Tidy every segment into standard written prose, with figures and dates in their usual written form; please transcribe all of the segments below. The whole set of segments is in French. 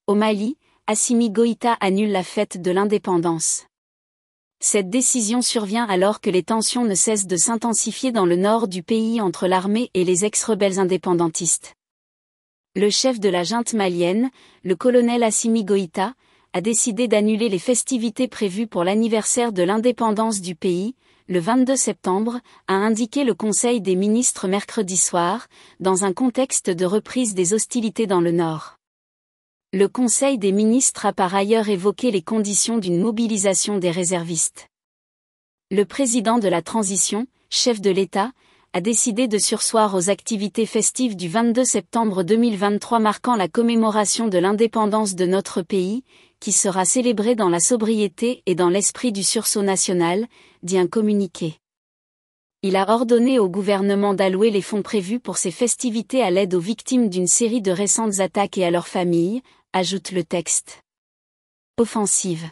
Au Mali, Assimi Goïta annule la fête de l'indépendance. Cette décision survient alors que les tensions ne cessent de s'intensifier dans le nord du pays entre l'armée et les ex-rebelles indépendantistes. Le chef de la junte malienne, le colonel Assimi Goïta, a décidé d'annuler les festivités prévues pour l'anniversaire de l'indépendance du pays, le 22 septembre, a indiqué le Conseil des ministres mercredi soir, dans un contexte de reprise des hostilités dans le nord. Le Conseil des ministres a par ailleurs évoqué les conditions d'une mobilisation des réservistes. Le président de la transition, chef de l'État, a décidé de surseoir aux activités festives du 22 septembre 2023 marquant la commémoration de l'indépendance de notre pays, qui sera célébrée dans la sobriété et dans l'esprit du sursaut national, dit un communiqué. Il a ordonné au gouvernement d'allouer les fonds prévus pour ces festivités à l'aide aux victimes d'une série de récentes attaques et à leurs familles, ajoute le texte. Offensive.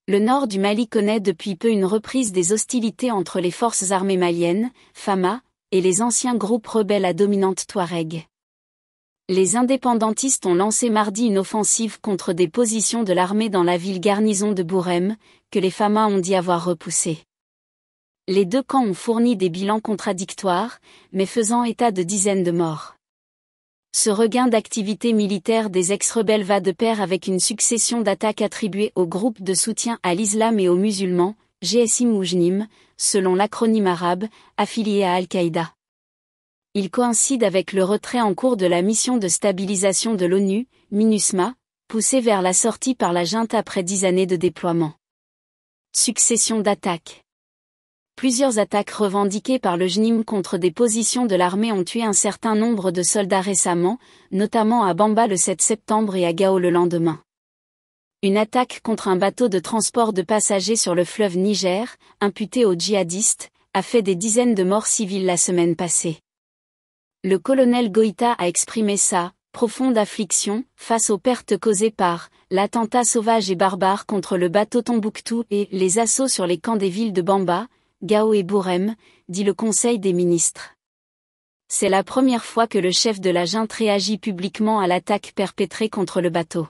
Le nord du Mali connaît depuis peu une reprise des hostilités entre les forces armées maliennes, FAMA, et les anciens groupes rebelles à dominante touareg. Les indépendantistes ont lancé mardi une offensive contre des positions de l'armée dans la ville garnison de Bourem, que les FAMA ont dit avoir repoussée. Les deux camps ont fourni des bilans contradictoires, mais faisant état de dizaines de morts. Ce regain d'activité militaire des ex-rebelles va de pair avec une succession d'attaques attribuées au groupe de soutien à l'islam et aux musulmans, GSI Moujnim, selon l'acronyme arabe, affilié à Al-Qaïda. Il coïncide avec le retrait en cours de la mission de stabilisation de l'ONU, MINUSMA, poussée vers la sortie par la junte après 10 années de déploiement. Succession d'attaques. Plusieurs attaques revendiquées par le JNIM contre des positions de l'armée ont tué un certain nombre de soldats récemment, notamment à Bamba le 7 septembre et à Gao le lendemain. Une attaque contre un bateau de transport de passagers sur le fleuve Niger, imputé aux djihadistes, a fait des dizaines de morts civiles la semaine passée. Le colonel Goïta a exprimé sa profonde affliction face aux pertes causées par l'attentat sauvage et barbare contre le bateau Tombouctou et les assauts sur les camps des villes de Bamba, Gao et Bourem, dit le Conseil des ministres. C'est la première fois que le chef de la junte réagit publiquement à l'attaque perpétrée contre le bateau.